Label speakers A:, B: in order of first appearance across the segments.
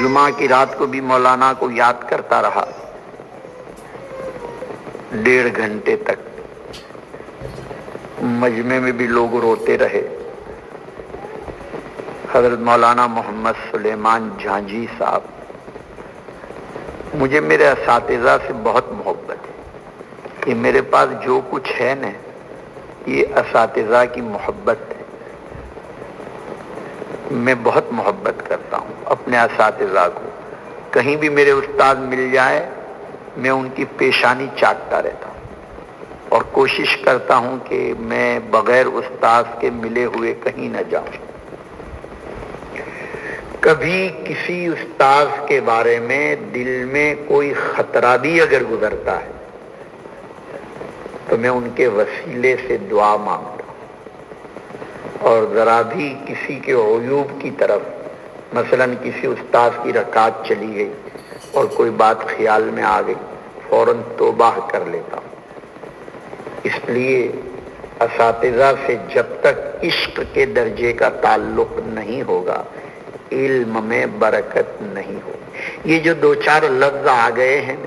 A: جمعہ کی رات کو بھی مولانا کو یاد کرتا رہا 1.5 گھنٹے تک۔ مجمع میں بھی لوگ روتے رہے۔ حضرت مولانا محمد سلیمان جھانجی صاحب، مجھے میرے اساتذہ سے بہت محبت ہے۔ یہ میرے پاس جو کچھ ہے نا، یہ اساتذہ کی محبت ہے۔ میں بہت محبت کرتا ہوں اپنے اساتذہ کو۔ کہیں بھی میرے استاد مل جائے، میں ان کی پیشانی چاٹتا رہتا ہوں اور کوشش کرتا ہوں کہ میں بغیر استاد کے ملے ہوئے کہیں نہ جاؤں۔ کبھی کسی استاد کے بارے میں دل میں کوئی خطرہ بھی اگر گزرتا ہے تو میں ان کے وسیلے سے دعا مانگتا ہوں، اور ذرا بھی کسی کے عیوب کی طرف، مثلا کسی استاد کی رکعت چلی گئی اور کوئی بات خیال میں آ گئی، فوراً توبہ کر لیتا ہوں۔ اس لیے اساتذہ سے جب تک عشق کے درجے کا تعلق نہیں ہوگا، علم میں برکت نہیں ہوگی۔ یہ جو 2-4 لفظ آ گئے ہیں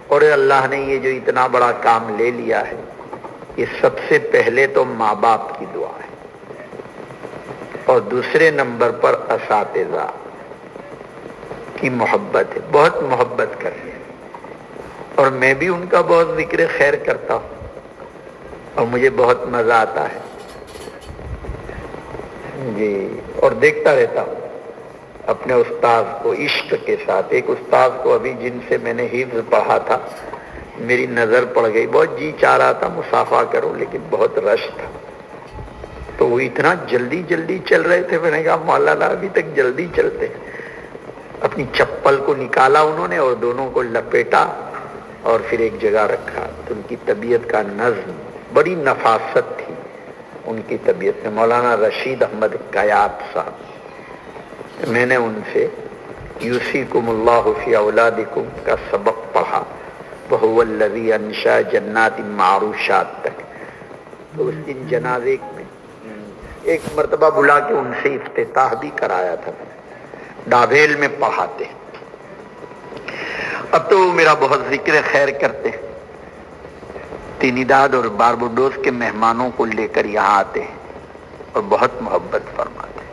A: اور اللہ نے یہ جو اتنا بڑا کام لے لیا ہے، یہ سب سے پہلے تو ماں باپ کی دعا ہے، اور دوسرے نمبر پر اساتذہ کی محبت ہے، بہت محبت کرتے ہیں، اور میں بھی ان کا بہت ذکر خیر کرتا ہوں اور مجھے بہت مزہ آتا ہے جی، اور دیکھتا رہتا ہوں اپنے استاد کو عشق کے ساتھ۔ ایک استاد کو ابھی جن سے میں نے حفظ پڑھا تھا، میری نظر پڑ گئی، بہت جی چاہ رہا تھا مصافحہ کروں، لیکن بہت رش تھا، تو وہ اتنا جلدی جلدی چل رہے تھے، میں نے کہا مولانا ابھی تک جلدی چلتے ہیں۔ اپنی چپل کو نکالا انہوں نے اور دونوں کو لپیٹا اور پھر ایک جگہ رکھا، تو ان کی طبیعت کا نظم، بڑی نفاست تھی ان کی طبیعت میں۔ مولانا رشید احمد کیات صاحب، میں نے ان سے یوصیکم اللہ فی اولادکم کا سبق پڑھا، وہو الذی انشأ جنات معروشات تک۔ تو اس دن جنازے میں ایک مرتبہ بلا کے ان سے افتتاح بھی کرایا تھا، ڈابھیل میں پڑھاتے۔ اب تو وہ میرا بہت ذکر خیر کرتے ہیں، ترینیداد اور باربوڈوس کے مہمانوں کو لے کر یہاں آتے ہیں اور بہت محبت فرماتے ہیں۔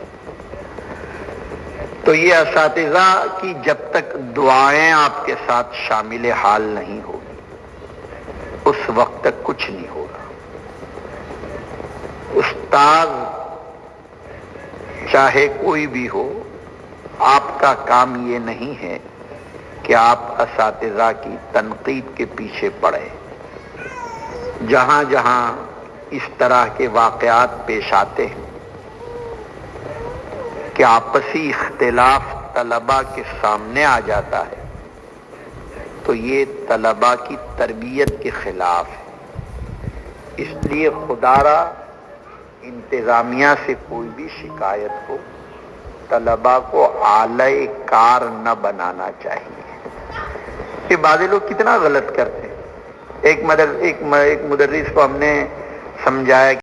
A: تو یہ اساتذہ کی جب تک دعائیں آپ کے ساتھ شامل حال نہیں ہوگی، اس وقت تک کچھ نہیں ہوگا۔ استاد چاہے کوئی بھی ہو، آپ کا کام یہ نہیں ہے کہ آپ اساتذہ کی تنقید کے پیچھے پڑے۔ جہاں جہاں اس طرح کے واقعات پیش آتے ہیں کہ آپسی اختلاف طلباء کے سامنے آ جاتا ہے، تو یہ طلباء کی تربیت کے خلاف ہے۔ اس لیے خدا را انتظامیہ سے کوئی بھی شکایت ہو، طلباء کو اعلی کار نہ بنانا چاہیے۔ یہ بعض لوگ کتنا غلط کرتے ہیں۔ ایک مدرس کو ہم نے سمجھایا